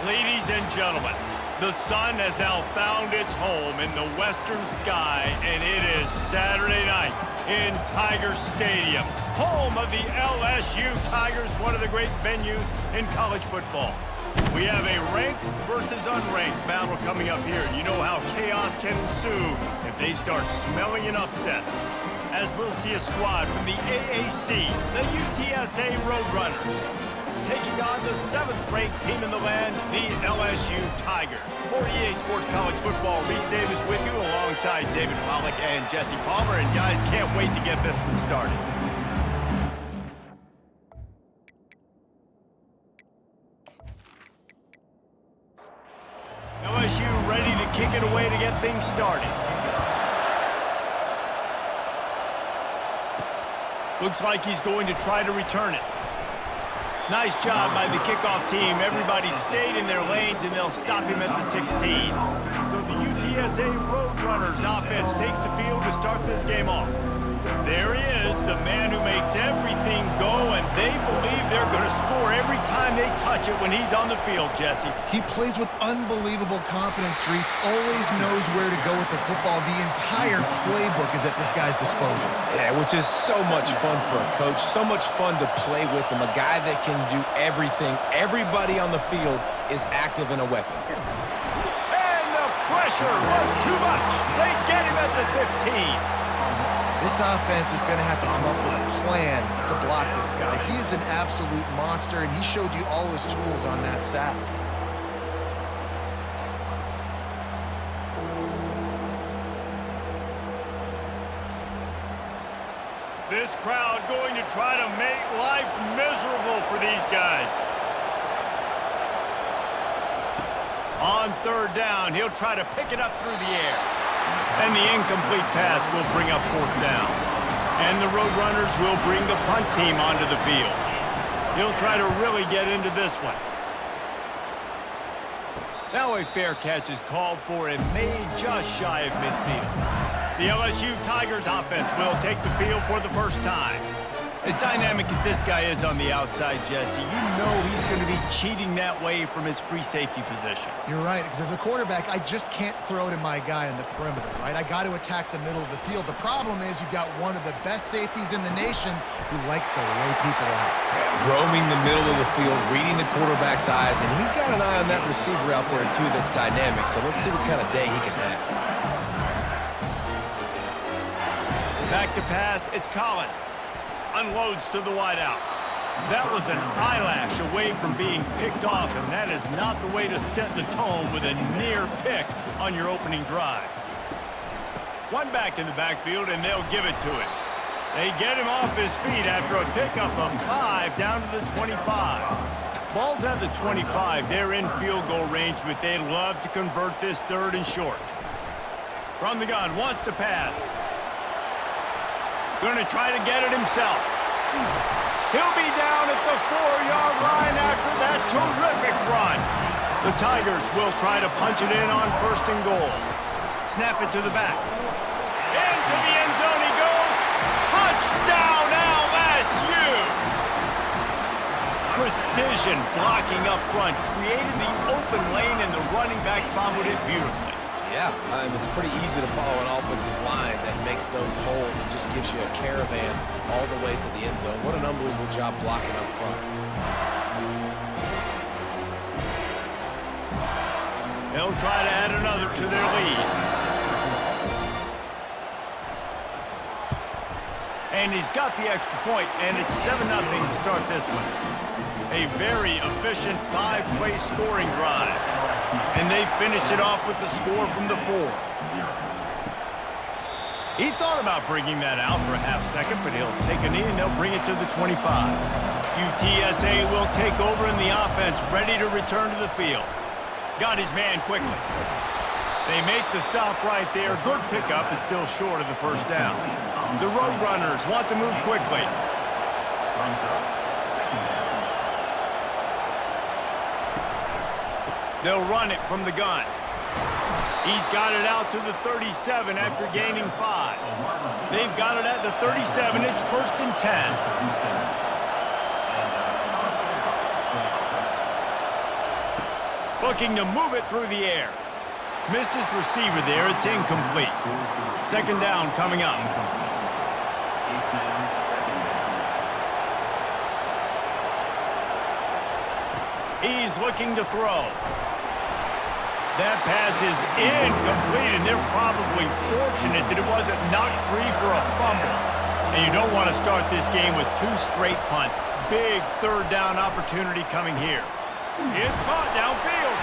Ladies and gentlemen, the sun has now found its home in the western sky, and it is Saturday night in Tiger Stadium, home of the LSU Tigers, one of the great venues in college football. We have a ranked versus unranked battle coming up here, and you know how chaos can ensue if they start smelling an upset. As we'll see a squad from the AAC, the UTSA Roadrunners, taking on the 7th-ranked team in the land, the LSU Tigers. For EA Sports College Football, Reese Davis with you alongside David Pollack and Jesse Palmer. And guys, can't wait to get this one started. LSU ready to kick it away to get things started. Looks like he's going to try to return it. Nice job by the kickoff team. Everybody stayed in their lanes, and they'll stop him at the 16. So the UTSA Roadrunners offense takes the field to start this game off. There he is, the man who makes everything go, and they believe they're going to score every time they touch it when he's on the field, Jesse. He plays with unbelievable confidence, Reese. Always knows where to go with the football. The entire playbook is at this guy's disposal. Yeah, which is so much fun for a coach. So much fun to play with him. A guy that can do everything. Everybody on the field is active in a weapon. And the pressure was too much. They get him at the 15. This offense is going to have to come up with a plan to block this guy. He is an absolute monster, and he showed you all his tools on that sack. This crowd going to try to make life miserable for these guys. On 3rd down, he'll try to pick it up through the air. And the incomplete pass will bring up 4th down. And the Roadrunners will bring the punt team onto the field. He'll try to really get into this one. Now a fair catch is called for and made just shy of midfield. The LSU Tigers offense will take the field for the first time. As dynamic as this guy is on the outside, Jesse, you know he's going to be cheating that way from his free safety position. You're right, because as a quarterback, I just can't throw to my guy in the perimeter, right? I got to attack the middle of the field. The problem is you've got one of the best safeties in the nation who likes to lay people out. Yeah, roaming the middle of the field, reading the quarterback's eyes, and he's got an eye on that receiver out there, too, that's dynamic. So let's see what kind of day he can have. Back to pass, it's Collins. Unloads to the wideout. That was an eyelash away from being picked off, and that is not the way to set the tone with a near pick on your opening drive. One back in the backfield, and they'll give it to him. They get him off his feet after a pickup of 5 down to the 25. Ball's at the 25. They're in field goal range, but they'd love to convert this 3rd and short. From the gun, wants to pass. Going to try to get it himself. He'll be down at the 4-yard line after that terrific run. The Tigers will try to punch it in on 1st and goal. Snap it to the back. Into the end zone he goes. Touchdown LSU! Precision blocking up front created the open lane, and the running back followed it beautifully. Yeah, it's pretty easy to follow an offensive line that makes those holes and just gives you a caravan all the way to the end zone. What an unbelievable job blocking up front. They'll try to add another to their lead. And he's got the extra point, and it's 7-0 to start this one. A very efficient 5-play scoring drive. And they finished it off with the score from the 4. He thought about bringing that out for a half second, but he'll take a knee and they'll bring it to the 25. UTSA will take over in the offense, ready to return to the field. Got his man quickly. They make the stop right there. Good pickup, it's still short of the 1st down. The Roadrunners want to move quickly. They'll run it from the gun. He's got it out to the 37 after gaining 5. They've got it at the 37. It's 1st and 10. Looking to move it through the air. Missed his receiver there. It's incomplete. Second down coming up. He's looking to throw. That pass is incomplete, and they're probably fortunate that it wasn't knocked free for a fumble. And you don't want to start this game with 2 straight punts. Big third down opportunity coming here. It's caught downfield.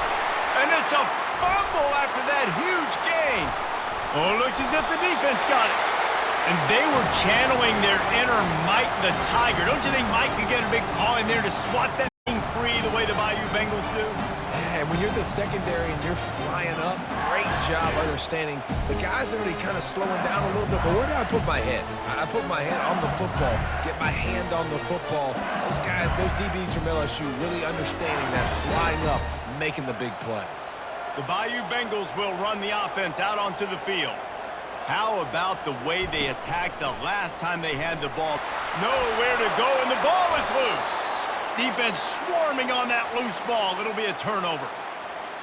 And it's a fumble after that huge gain. Oh, it looks as if the defense got it. And they were channeling their inner Mike the Tiger. Don't you think Mike could get a big paw in there to swat that thing free the way the Bayou Bengals do? Yeah, and when you're the secondary and you're flying up, great job understanding. The guys are already kind of slowing down a little bit, but where do I put my head? I put my head on the football, get my hand on the football. Those guys, those DBs from LSU really understanding that flying up, making the big play. The Bayou Bengals will run the offense out onto the field. How about the way they attacked the last time they had the ball? Nowhere to go, and the ball is loose. Defense swarming on that loose ball. It'll be a turnover.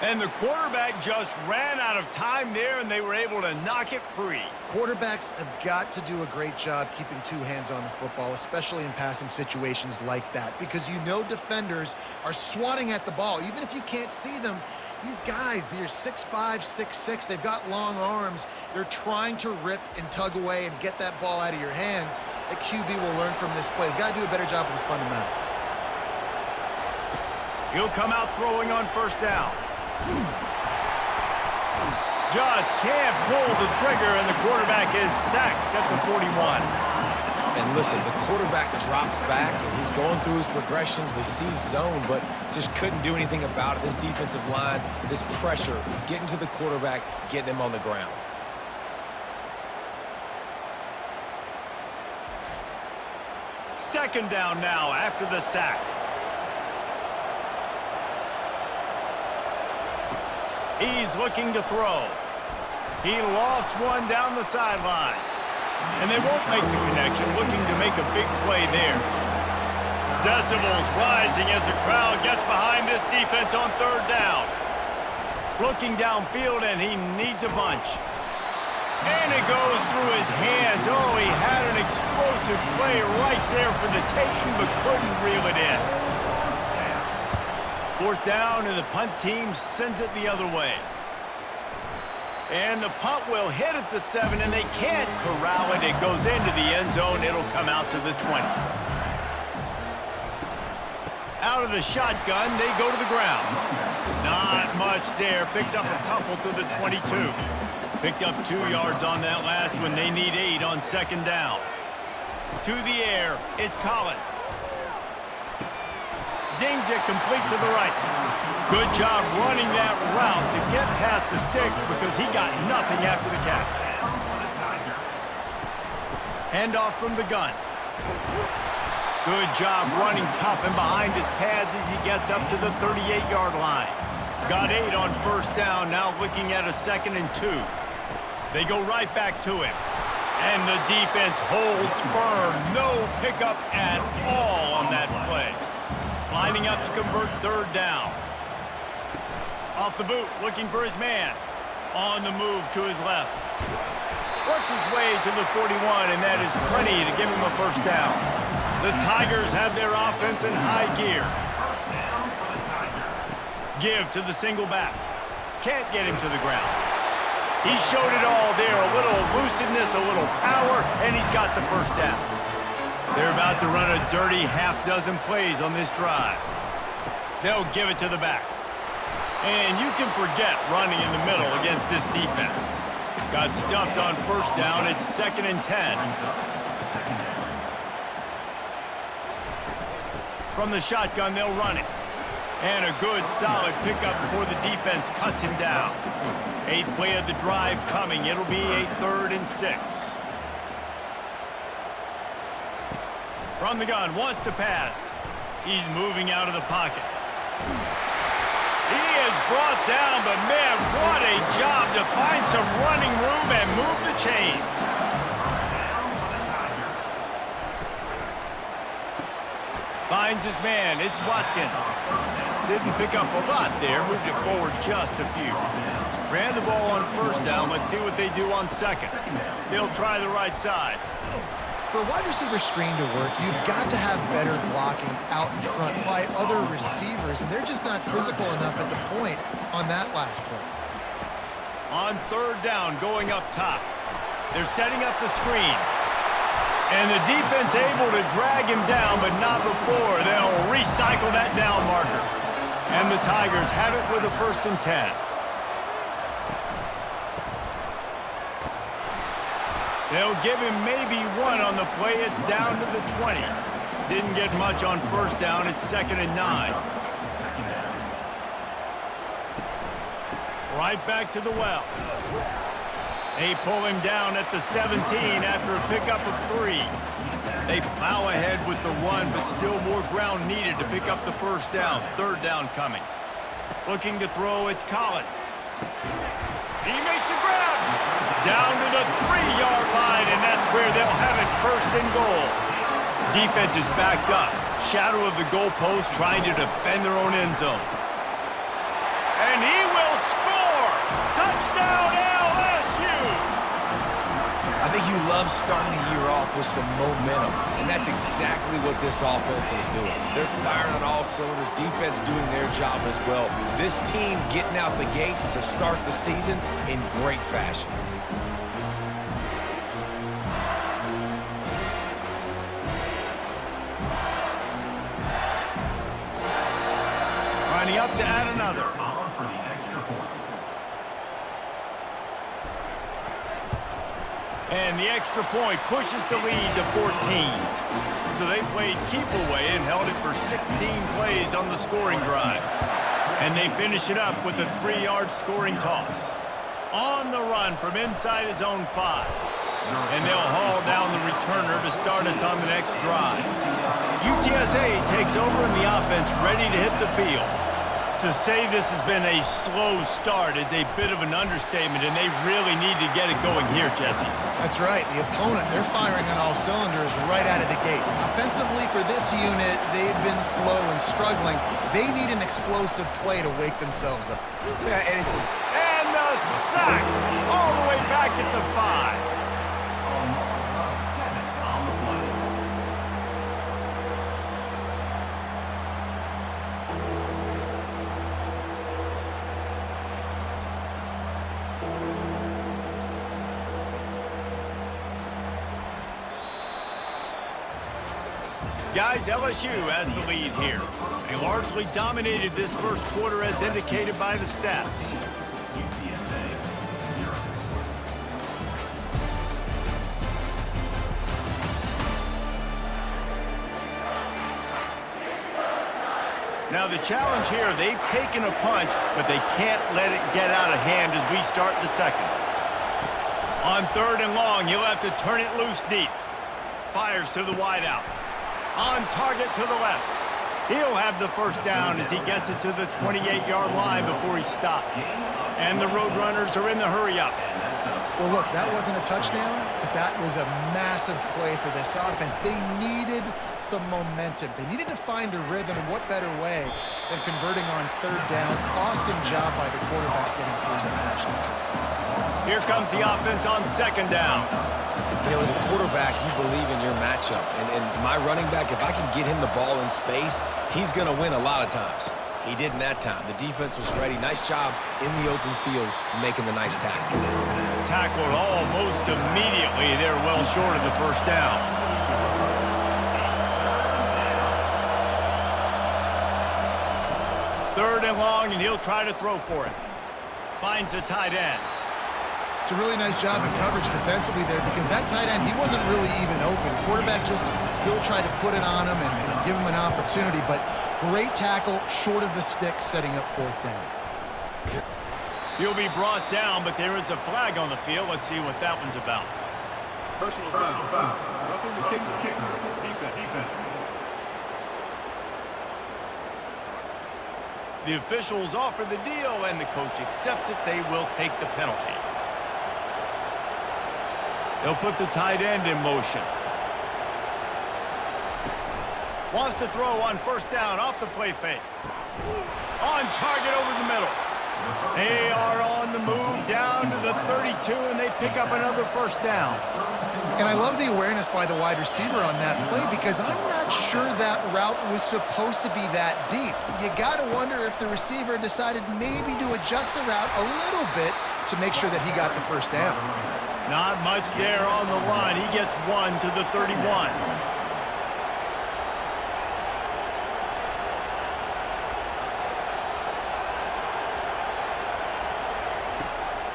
And the quarterback just ran out of time there, and they were able to knock it free. Quarterbacks have got to do a great job keeping 2 hands on the football, especially in passing situations like that, because you know defenders are swatting at the ball. Even if you can't see them, these guys, they're 6'5", 6'6", they've got long arms. They're trying to rip and tug away and get that ball out of your hands. The QB will learn from this play. He's got to do a better job with his fundamentals. He'll come out throwing on first down. Just can't pull the trigger, and the quarterback is sacked at the 41. And listen, the quarterback drops back, and he's going through his progressions. We see zone, but just couldn't do anything about it. This defensive line, this pressure, getting to the quarterback, getting him on the ground. Second down now after the sack. He's looking to throw. He lofts one down the sideline. And they won't make the connection, looking to make a big play there. Decibels rising as the crowd gets behind this defense on third down. Looking downfield, and he needs a bunch. And it goes through his hands. Oh, he had an explosive play right there for the taking, but couldn't reel it in. Fourth down, and the punt team sends it the other way. And the punt will hit at the 7, and they can't corral it. It goes into the end zone. It'll come out to the 20. Out of the shotgun, they go to the ground. Not much there. Picks up a couple to the 22. Picked up 2 yards on that last one. They need 8 on second down. To the air, it's Collins. Zings it complete to the right. Good job running that route to get past the sticks because he got nothing after the catch. Handoff from the gun. Good job running tough and behind his pads as he gets up to the 38-yard line. Got 8 on first down, now looking at a 2nd and 2. They go right back to him. And the defense holds firm. No pickup at all on that play. Lining up to convert third down. Off the boot, looking for his man. On the move to his left. Works his way to the 41, and that is plenty to give him a first down. The Tigers have their offense in high gear. Give to the single back. Can't get him to the ground. He showed it all there. A little elusiveness, a little power, and he's got the first down. They're about to run a dirty half-dozen plays on this drive. They'll give it to the back. And you can forget running in the middle against this defense. Got stuffed on first down. It's 2nd and 10. From the shotgun, they'll run it. And a good, solid pickup before the defense cuts him down. 8th play of the drive coming. It'll be a 3rd and 6. From the gun, wants to pass. He's moving out of the pocket. He is brought down, but man, what a job to find some running room and move the chains. Finds his man, it's Watkins. Didn't pick up a lot there, moved it forward just a few. Ran the ball on first down. Let's see what they do on second. They'll try the right side. For a wide receiver screen to work, you've got to have better blocking out in front by other receivers, and they're just not physical enough at the point on that last play. On third down, going up top. They're setting up the screen. And the defense able to drag him down, but not before. They'll recycle that down marker. And the Tigers have it with a 1st and 10. They'll give him maybe one on the play. It's down to the 20. Didn't get much on first down. It's 2nd and 9. Right back to the well. They pull him down at the 17 after a pickup of 3. They plow ahead with the 1, but still more ground needed to pick up the 1st down. 3rd down coming. Looking to throw, it's Collins. He makes a grab. Down to the 3-yard line, and that's where they'll have it 1st and goal. Defense is backed up. Shadow of the goalpost trying to defend their own end zone. And he will score! Touchdown, LSU! I think you love starting the year off with some momentum, and that's exactly what this offense is doing. They're firing on all cylinders, defense doing their job as well. This team getting out the gates to start the season in great fashion. Lining up to add another. And the extra point pushes the lead to 14. So they played keep away and held it for 16 plays on the scoring drive. And they finish it up with a 3-yard scoring toss. On the run from inside his own 5. And they'll haul down the returner to start us on the next drive. UTSA takes over in the offense, ready to hit the field. To say this has been a slow start is a bit of an understatement, and they really need to get it going here, Jesse. That's right. The opponent, they're firing on all cylinders right out of the gate. Offensively, for this unit, they've been slow and struggling. They need an explosive play to wake themselves up. And the sack all the way back at the 5. Guys, LSU has the lead here. They largely dominated this first quarter as indicated by the stats. Now the challenge here, they've taken a punch, but they can't let it get out of hand as we start the second. On 3rd and long, he'll have to turn it loose deep. Fires to the wideout. On target to the left. He'll have the 1st down as he gets it to the 28-yard line before he stopped. And the Roadrunners are in the hurry-up. Well, look, that wasn't a touchdown, but that was a massive play for this offense. They needed some momentum. They needed to find a rhythm, and what better way than converting on 3rd down. Awesome job by the quarterback getting through his progression. Here comes the offense on 2nd down. You know, as a quarterback, you believe in your matchup. And my running back, if I can get him the ball in space, he's going to win a lot of times. He didn't that time. The defense was ready. Nice job in the open field making the nice tackle. Tackled almost immediately. They're well short of the 1st down. Third and long, and he'll try to throw for it. Finds the tight end. It's a really nice job in coverage defensively there because that tight end, he wasn't really even open. Quarterback just still tried to put it on him and give him an opportunity, but great tackle, short of the stick, setting up 4th down. He'll be brought down, but there is a flag on the field. Let's see what that one's about. Personal foul. Roughing the kicker. Defense. The officials offer the deal, and the coach accepts it. They will take the penalty. They'll put the tight end in motion. Wants to throw on 1st down off the play fake. On target over the middle. They are on the move down to the 32, and they pick up another first down. And I love the awareness by the wide receiver on that play because I'm not sure that route was supposed to be that deep. You got to wonder if the receiver decided maybe to adjust the route a little bit to make sure that he got the first down. Not much there on the line. He gets one to the 31.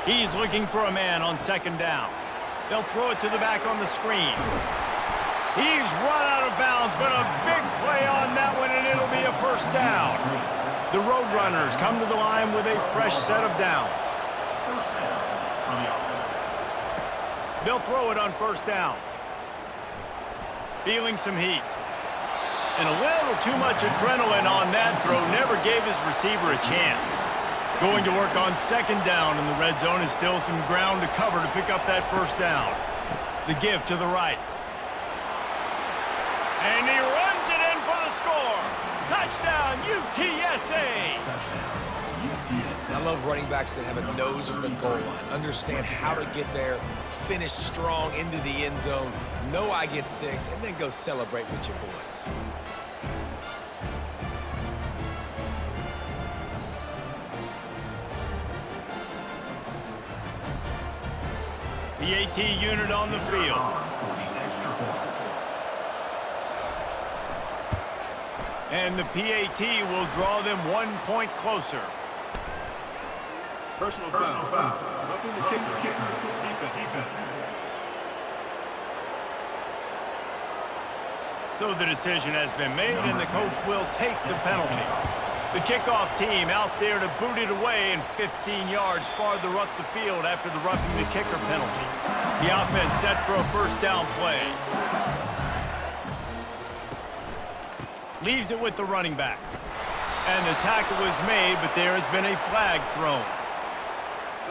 He's looking for a man on second down. They'll throw it to the back on the screen. He's run out of bounds, but a big play on that one, and it'll be a first down. The Roadrunners come to the line with a fresh set of downs. They'll throw it on first down. Feeling some heat. And a little too much adrenaline on that throw. Never gave his receiver a chance. Going to work on second down, and the red zone is still some ground to cover to pick up that first down. The give to the right. And he runs it in for the score. Touchdown, UTSA. I love running backs that have a nose for the goal line, understand how to get there, finish strong into the end zone, know I get 6, and then go celebrate with your boys. PAT unit on the field. And the PAT will draw them 1 point closer. Personal foul. Roughing the kicker. Defense. So the decision has been made, and the coach will take the penalty. The kickoff team out there to boot it away and 15 yards farther up the field after the roughing the kicker penalty. The offense set for a first down play. Leaves it with the running back. And the tackle is made, but there has been a flag thrown.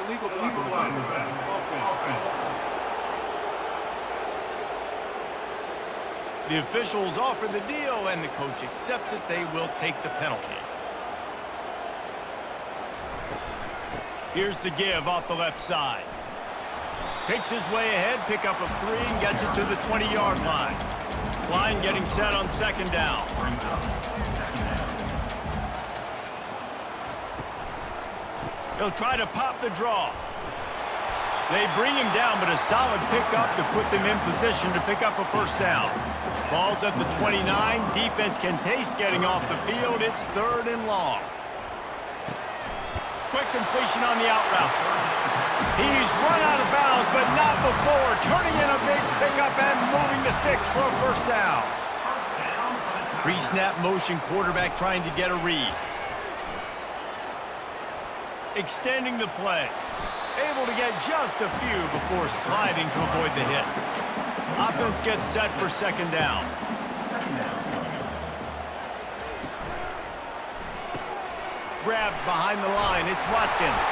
Illegal block. Offense. The officials offer the deal, and the coach accepts it. They will take the penalty. Here's the give off the left side. Picks his way ahead, pick up a 3, and gets it to the 20-yard line. Line getting set on second down. He'll try to pop the draw. They bring him down, but a solid pickup to put them in position to pick up a first down. Ball's at the 29. Defense can taste getting off the field. It's 3rd and long. Quick completion on the out route. He's run out of bounds, but not before. Turning in a big pickup and moving the sticks for a first down. Pre-snap motion, quarterback trying to get a read. Extending the play. Able to get just a few before sliding to avoid the hits. Offense gets set for second down. Grabbed behind the line. It's Watkins.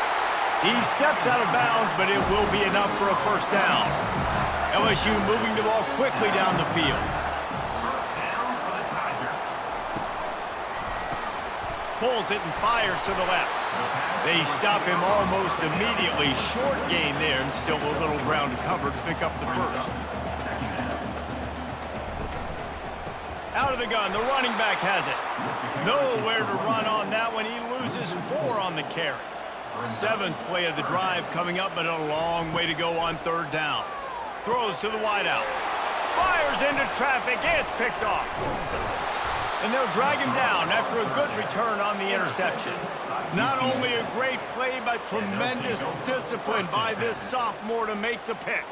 He steps out of bounds, but it will be enough for a first down. LSU moving the ball quickly down the field. Pulls it and fires to the left. They stop him almost immediately. Short gain there, and still a little ground to cover to pick up the first. Out of the gun, the running back has it. Nowhere to run on that one. He loses 4 on the carry. 7th play of the drive coming up, but a long way to go on 3rd down. Throws to the wideout. Fires into traffic. It's picked off. And they'll drag him down after a good return on the interception. Not only a great play, but tremendous discipline by this sophomore to make the pick.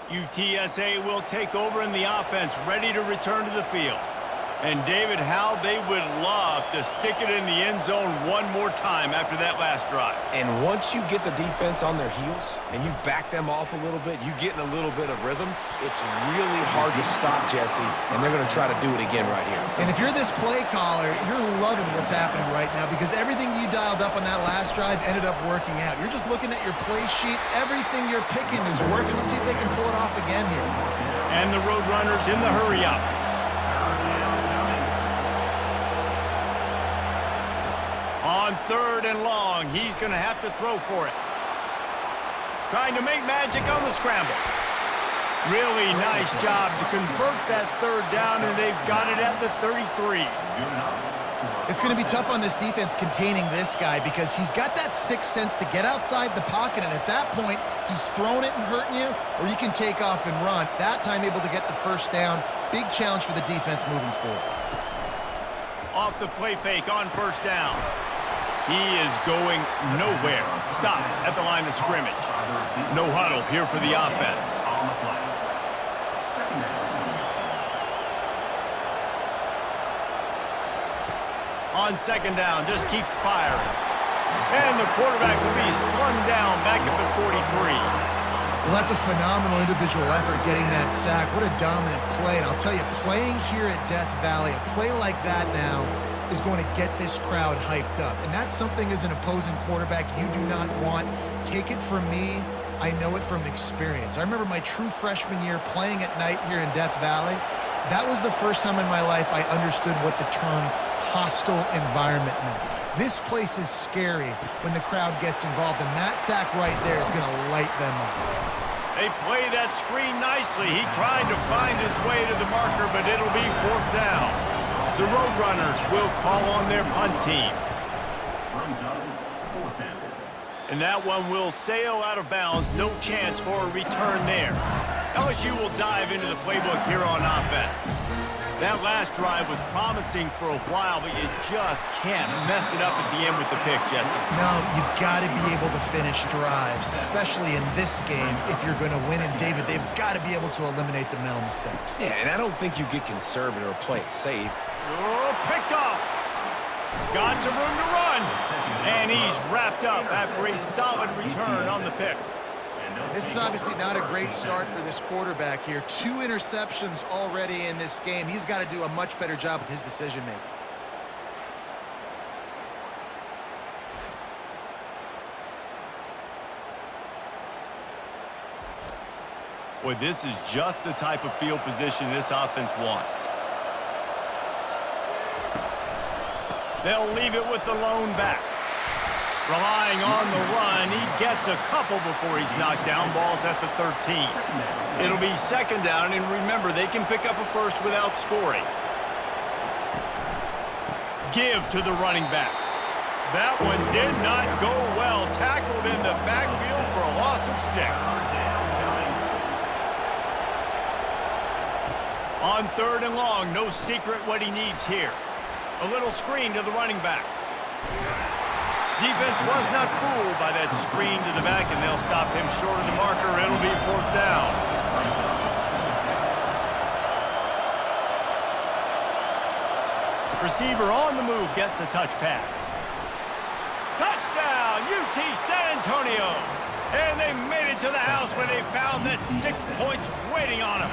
UTSA will take over in the offense, ready to return to the field. And, David, how they would love to stick it in the end zone one more time after that last drive. And once you get the defense on their heels and you back them off a little bit, you get in a little bit of rhythm, it's really hard to stop, Jesse, and they're going to try to do it again right here. And if you're this play caller, you're loving what's happening right now because everything you dialed up on that last drive ended up working out. You're just looking at your play sheet. Everything you're picking is working. Let's see if they can pull it off again here. And the Roadrunners in the hurry-up. On 3rd and long, he's going to have to throw for it. Trying to make magic on the scramble. Really nice job to convert that 3rd down, and they've got it at the 33. It's going to be tough on this defense containing this guy because he's got that sixth sense to get outside the pocket, and at that point, he's throwing it and hurting you, or you can take off and run. That time able to get the 1st down. Big challenge for the defense moving forward. Off the play fake on 1st down. He is going nowhere. Stop at the line of scrimmage. No huddle here for the offense. On 2nd down, just keeps firing. And the quarterback will be slung down back at the 43. Well, that's a phenomenal individual effort getting that sack. What a dominant play. And I'll tell you, playing here at Death Valley, a play like that now is going to get this crowd hyped up. And that's something as an opposing quarterback you do not want. Take it from me. I know it from experience. I remember my true freshman year playing at night here in Death Valley. That was the first time in my life I understood what the term hostile environment meant. This place is scary when the crowd gets involved, and that sack right there is going to light them up. They play that screen nicely. He tried to find his way to the marker, but it'll be 4th down. The Roadrunners will call on their punt team. And that one will sail out of bounds. No chance for a return there. LSU will dive into the playbook here on offense. That last drive was promising for a while, but you just can't mess it up at the end with the pick, Jesse. No, you've got to be able to finish drives, especially in this game if you're going to win. And, David, they've got to be able to eliminate the mental mistakes. Yeah, and I don't think you get conservative or play it safe. Oh, picked off. Got some room to run. And he's wrapped up after a solid return on the pick. This is obviously not a great start for this quarterback here. 2 interceptions already in this game. He's got to do a much better job with his decision-making. Boy, this is just the type of field position this offense wants. They'll leave it with the lone back. Relying on the run, he gets a couple before he's knocked down. Ball's at the 13. It'll be 2nd down, and remember, they can pick up a 1st without scoring. Give to the running back. That one did not go well. Tackled in the backfield for a loss of 6. On 3rd and long, no secret what he needs here. A little screen to the running back. Defense was not fooled by that screen to the back, and they'll stop him short of the marker. It'll be 4th down. Receiver on the move gets the touch pass. Touchdown, UT San Antonio. And they made it to the house when they found that 6 points waiting on them.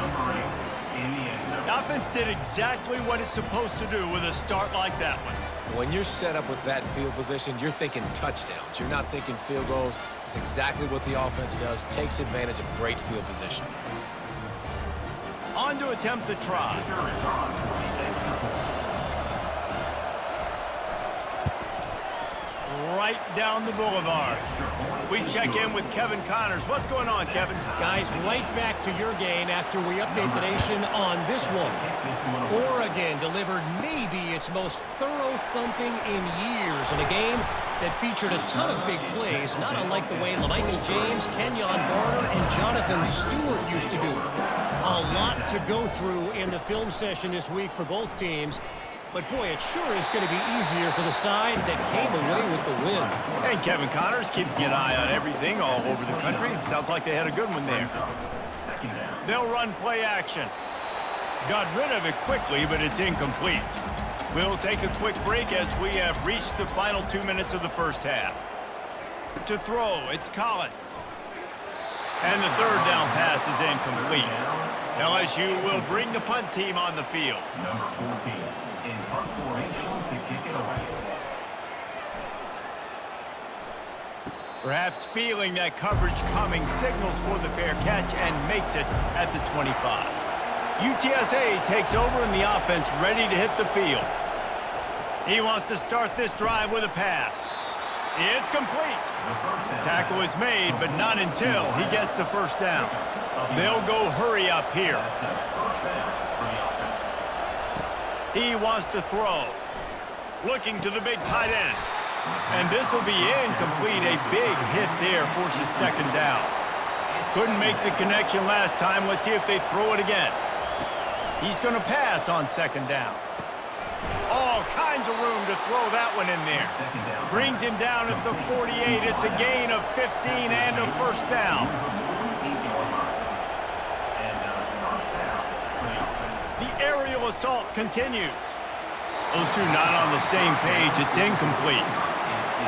The offense did exactly what it's supposed to do with a start like that one. When you're set up with that field position, you're thinking touchdowns. You're not thinking field goals. It's exactly what the offense does. Takes advantage of great field position. On to attempt the try. Right down the boulevard. We check in with Kevin Connors. What's going on, Kevin? Guys, right back to your game after we update the nation on this one. Oregon delivered maybe its most thorough thumping in years in a game that featured a ton of big plays, not unlike the way Michael James, Kenyon Barner, and Jonathan Stewart used to do it. A lot to go through in the film session this week for both teams. But, boy, it sure is going to be easier for the side that came away with the win. And Kevin Connors keeping an eye on everything all over the country. Sounds like they had a good one there. They'll run play action. Got rid of it quickly, but it's incomplete. We'll take a quick break as we have reached the final 2 minutes of the first half. To throw, it's Collins. And the third down pass is incomplete. LSU will bring the punt team on the field. Number 14 in punt formation to kick it away. Perhaps feeling that coverage coming, signals for the fair catch and makes it at the 25. UTSA takes over in the offense, ready to hit the field. He wants to start this drive with a pass. It's complete. Tackle is made, but not until he gets the first down. They'll go hurry up here. He wants to throw. Looking to the big tight end. And this will be incomplete. A big hit there forces second down. Couldn't make the connection last time. Let's see if they throw it again. He's going to pass on second down. All kinds of room to throw that one in there. Brings him down at the 48. It's a gain of 15 and a first down. The aerial assault continues. Those two not on the same page. It's incomplete.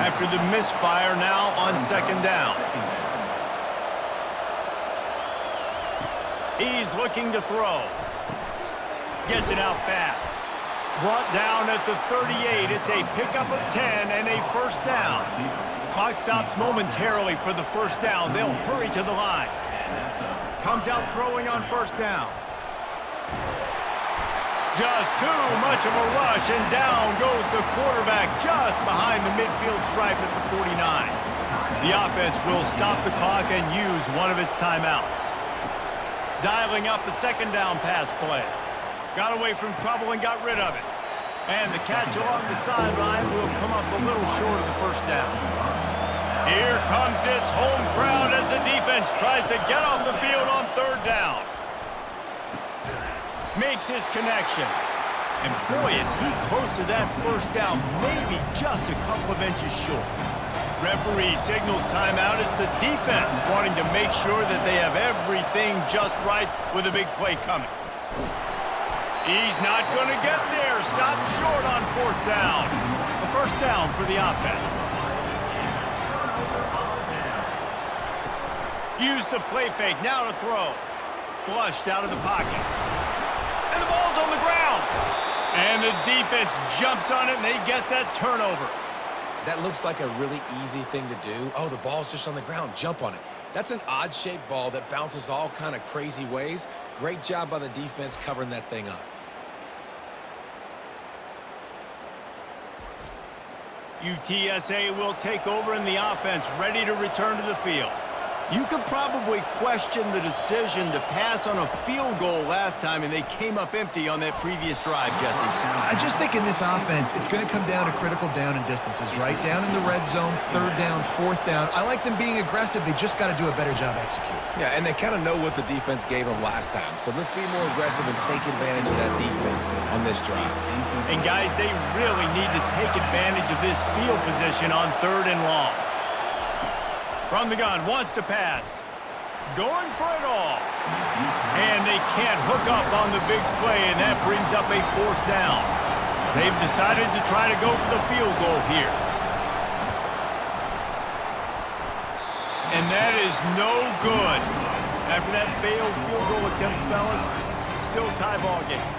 After the misfire, now on second down. He's looking to throw. Gets it out fast. Brought down at the 38. It's a pickup of 10 and a first down. Clock stops momentarily for the first down. They'll hurry to the line. Comes out throwing on first down. Just too much of a rush, and down goes the quarterback just behind the midfield stripe at the 49. The offense will stop the clock and use one of its timeouts. Dialing up a second down pass play. Got away from trouble and got rid of it. And the catch along the sideline will come up a little short of the first down. Here comes this home crowd as the defense tries to get off the field on third down. Makes his connection. And boy, is he close to that first down, maybe just a couple of inches short. Referee signals timeout as the defense wanting to make sure that they have everything just right with a big play coming. He's not going to get there. Stopped short on fourth down. A first down for the offense. Use the play fake. Now to throw. Flushed out of the pocket. And the ball's on the ground. And the defense jumps on it, and they get that turnover. That looks like a really easy thing to do. Oh, the ball's just on the ground. Jump on it. That's an odd-shaped ball that bounces all kind of crazy ways. Great job by the defense covering that thing up. UTSA will take over in the offense, ready to return to the field. You could probably question the decision to pass on a field goal last time, and they came up empty on that previous drive, Jesse. I just think in this offense, it's going to come down to critical down and distances, right? Down in the red zone, third down, fourth down. I like them being aggressive. They just got to do a better job executing. Yeah, and they kind of know what the defense gave them last time. So let's be more aggressive and take advantage of that defense on this drive. And, guys, they really need to take advantage of this field position on third and long. From the gun, wants to pass. Going for it all. And they can't hook up on the big play, and that brings up a fourth down. They've decided to try to go for the field goal here. And that is no good. After that failed field goal attempt, fellas, still tie ball game.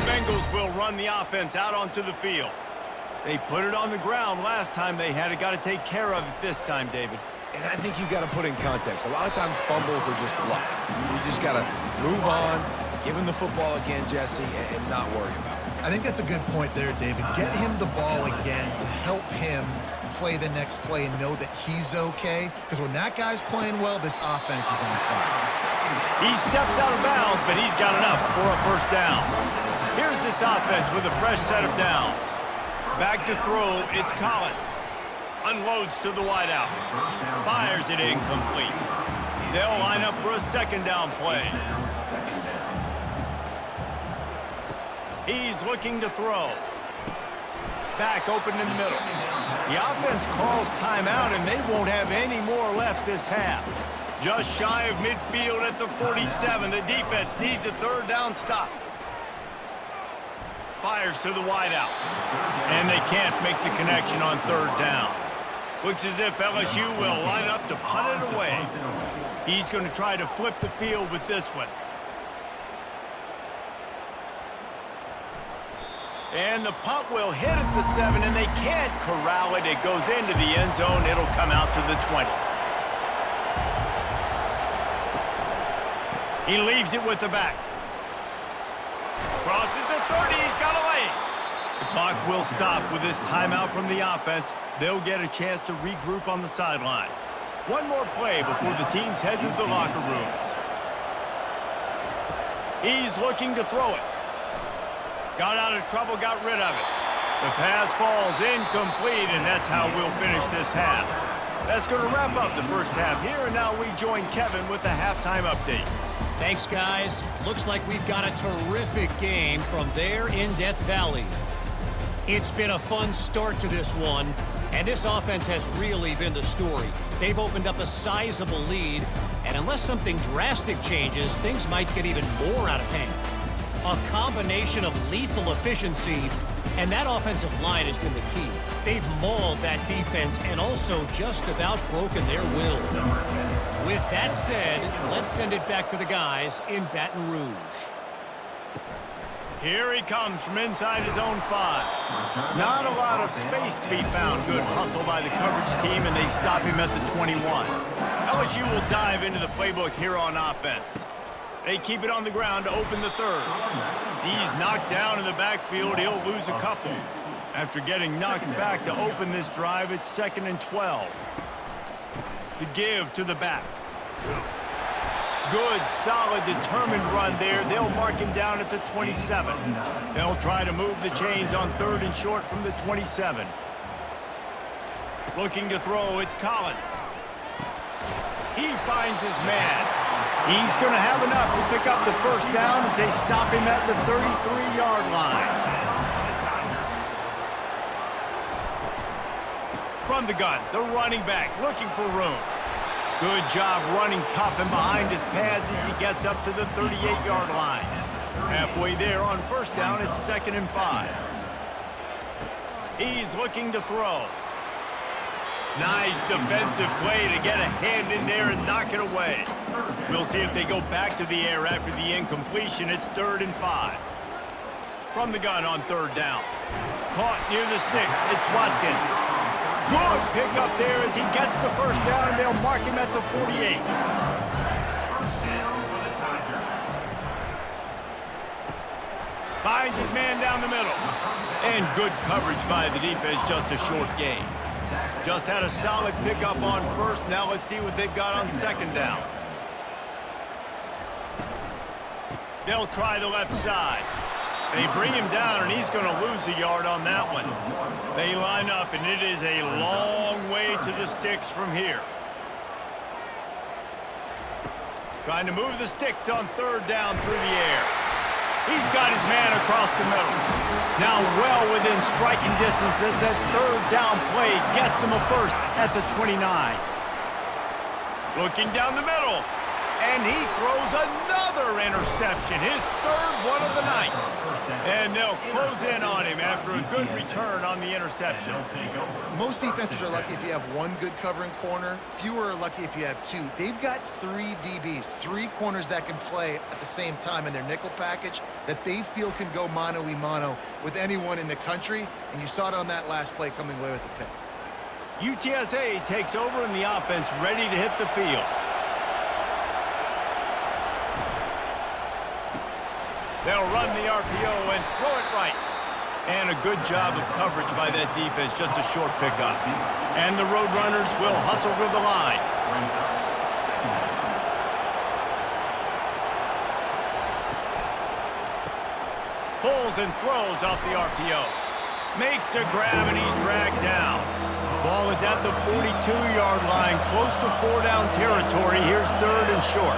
Bengals will run the offense out onto the field. They put it on the ground last time they had it. Got to take care of it this time, David. And I think you've got to put in context. A lot of times fumbles are just luck. You just got to move on, give him the football again, Jesse, and not worry about it. I think that's a good point there, David. Get him the ball again to help him play the next play and know that he's okay. Because when that guy's playing well, this offense is on fire. He steps out of bounds, but he's got enough for a first down. Here's this offense with a fresh set of downs. Back to throw, it's Collins. Unloads to the wideout. Fires it incomplete. They'll line up for a second down play. He's looking to throw. Back open in the middle. The offense calls timeout, and they won't have any more left this half. Just shy of midfield at the 47. The defense needs a third down stop. Fires to the wideout. And they can't make the connection on third down. Looks as if LSU will line up to punt it away. He's going to try to flip the field with this one. And the punt will hit at the 7, and they can't corral it. It goes into the end zone. It'll come out to the 20. He leaves it with the back. Crosses the 30. He's got away. The clock will stop with this timeout from the offense. They'll get a chance to regroup on the sideline. One more play before the teams head to the locker rooms. He's looking to throw it. Got out of trouble, got rid of it. The pass falls incomplete, and that's how we'll finish this half. That's going to wrap up the first half here, and now we join Kevin with the halftime update. Thanks, guys. Looks like we've got a terrific game from there in Death Valley. It's been a fun start to this one, and this offense has really been the story. They've opened up a sizable lead, and unless something drastic changes, things might get even more out of hand. A combination of lethal efficiency, and that offensive line has been the key. They've mauled that defense and also just about broken their will. With that said, let's send it back to the guys in Baton Rouge. Here he comes from inside his own 5. Not a lot of space to be found. Good hustle by the coverage team, and they stop him at the 21. LSU will dive into the playbook here on offense. They keep it on the ground to open the third. He's knocked down in the backfield. He'll lose a couple. After getting knocked back to open this drive, it's 2nd and 12. The give to the back. Good, solid, determined run there. They'll mark him down at the 27. They'll try to move the chains on 3rd and short from the 27. Looking to throw, it's Collins. He finds his man. He's going to have enough to pick up the first down as they stop him at the 33-yard line. From the gun, the running back looking for room. Good job running tough and behind his pads as he gets up to the 38-yard line. Halfway there on first down, it's 2nd and 5. He's looking to throw. Nice defensive play to get a hand in there and knock it away. We'll see if they go back to the air after the incompletion. It's 3rd and 5. From the gun on 3rd down. Caught near the sticks. It's Watkins. Good pick up there as he gets the first down, and they'll mark him at the 48. Finds his man down the middle. And good coverage by the defense, just a short gain. Just had a solid pickup on first. Now let's see what they've got on 2nd down. They'll try the left side. They bring him down, and he's going to lose a yard on that one. They line up, and it is a long way to the sticks from here. Trying to move the sticks on 3rd down through the air. He's got his man across the middle. Now well within striking distance as that 3rd down play gets him a first at the 29. Looking down the middle. And he throws another interception, his 3rd one of the night. And they'll close in on him after a good return on the interception. Most defenses are lucky if you have one good covering corner. Fewer are lucky if you have 2. They've got 3 DBs, 3 corners that can play at the same time in their nickel package that they feel can go mano-a-mano with anyone in the country. And you saw it on that last play coming away with the pick. UTSA takes over in the offense, ready to hit the field. They'll run the RPO and throw it right. And a good job of coverage by that defense, just a short pickup. And the Roadrunners will hustle to the line. Pulls and throws off the RPO. Makes a grab, and he's dragged down. Ball is at the 42-yard line, close to 4-down territory. Here's 3rd and short.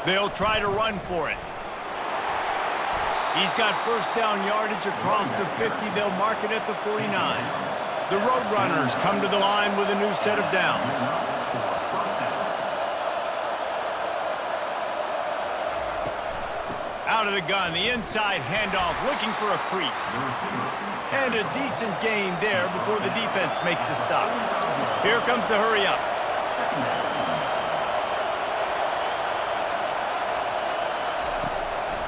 They'll try to run for it. He's got first down yardage across the 50. They'll mark it at the 49. The Roadrunners come to the line with a new set of downs. Out of the gun, the inside handoff, looking for a crease. And a decent gain there before the defense makes the stop. Here comes the hurry up.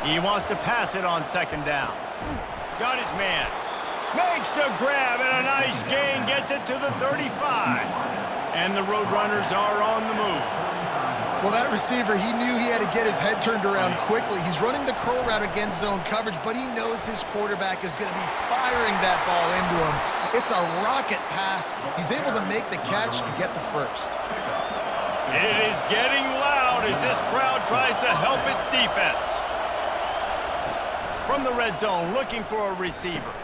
He wants to pass it on second down. Got his man. Makes the grab and a nice gain. Gets it to the 35. And the Roadrunners are on the move. Well, that receiver, he knew he had to get his head turned around quickly. He's running the curl route against zone coverage, but he knows his quarterback is going to be firing that ball into him. It's a rocket pass. He's able to make the catch and get the first. It is getting loud as this crowd tries to help its defense. From the red zone, looking for a receiver.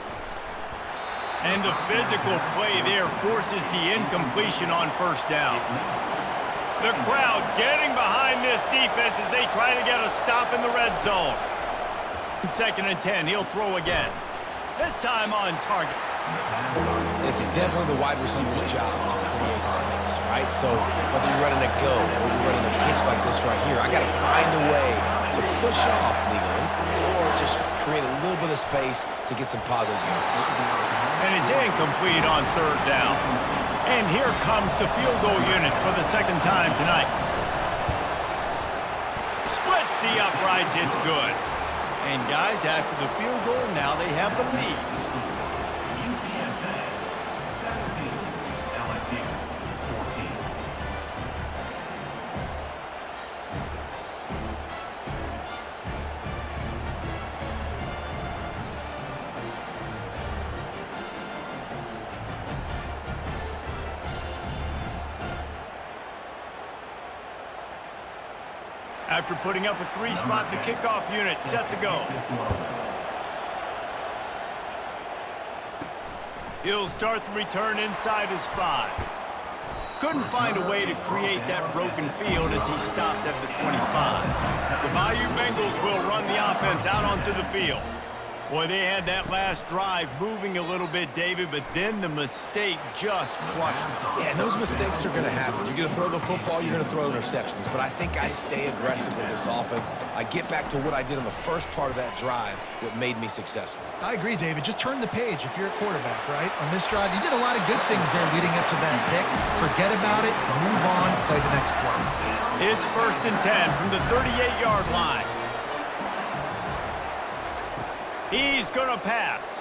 And the physical play there forces the incompletion on first down. The crowd getting behind this defense as they try to get a stop in the red zone. 2nd and 10, he'll throw again. This time on target. It's definitely the wide receiver's job to create space, right? So whether you're running a go or you're running a hitch like this right here, I got to find a way to push off legally or just create a little bit of space to get some positive yards. And it's incomplete on third down. And here comes the field goal unit for the second time tonight. Splits the uprights, it's good. And guys, after the field goal, now they have the lead. UTSA 17, LSU 14. After putting up a 3-spot, the kickoff unit set to go. He'll start the return inside his 5. Couldn't find a way to create that broken field as he stopped at the 25. The Bayou Bengals will run the offense out onto the field. Boy, they had that last drive moving a little bit, David, but then the mistake just crushed them. Yeah, and those mistakes are going to happen. You're going to throw the football, you're going to throw interceptions. But I think I stay aggressive with this offense. I get back to what I did in the first part of that drive, what made me successful. I agree, David. Just turn the page if you're a quarterback, right? On this drive, you did a lot of good things there leading up to that pick. Forget about it, move on, play the next play. It's 1st and 10 from the 38-yard line. He's going to pass.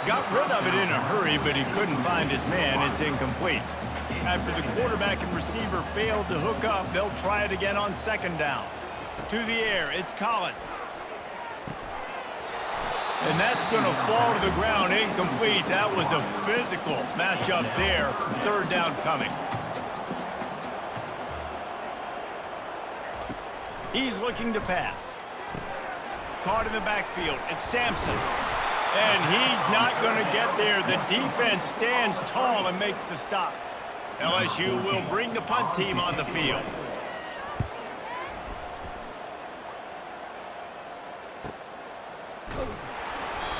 Got rid of it in a hurry, but he couldn't find his man. It's incomplete. After the quarterback and receiver failed to hook up, they'll try it again on second down. To the air, it's Collins. And that's going to fall to the ground, incomplete. That was a physical matchup there. Third down coming. He's looking to pass. Caught in the backfield. It's Sampson. And he's not going to get there. The defense stands tall and makes the stop. LSU will bring the punt team on the field.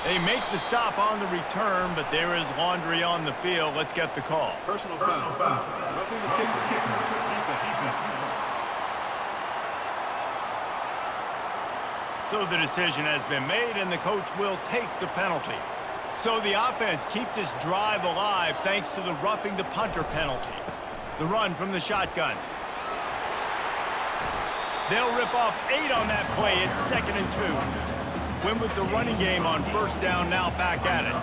They make the stop on the return, but there is laundry on the field. Let's get the call. Personal foul. Roughing the kicker. Defense. So the decision has been made, and the coach will take the penalty. So the offense keeps its drive alive thanks to the roughing the punter penalty. The run from the shotgun. They'll rip off 8 on that play. It's 2nd and 2. Win with the running game on first down, now back at it.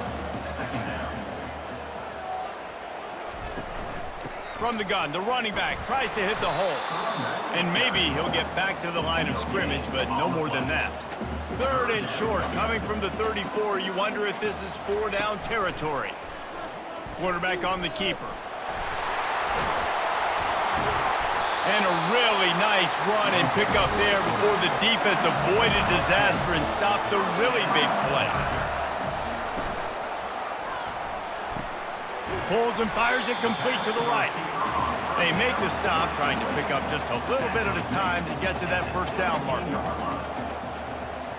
From the gun, the running back tries to hit the hole. And maybe he'll get back to the line of scrimmage, but no more than that. 3rd and short, coming from the 34. You wonder if this is 4-down territory. Quarterback on the keeper. And a really nice run and pick up there before the defense avoided disaster and stopped the really big play. Pulls and fires it complete to the right. They make the stop, trying to pick up just a little bit at a time to get to that first down marker.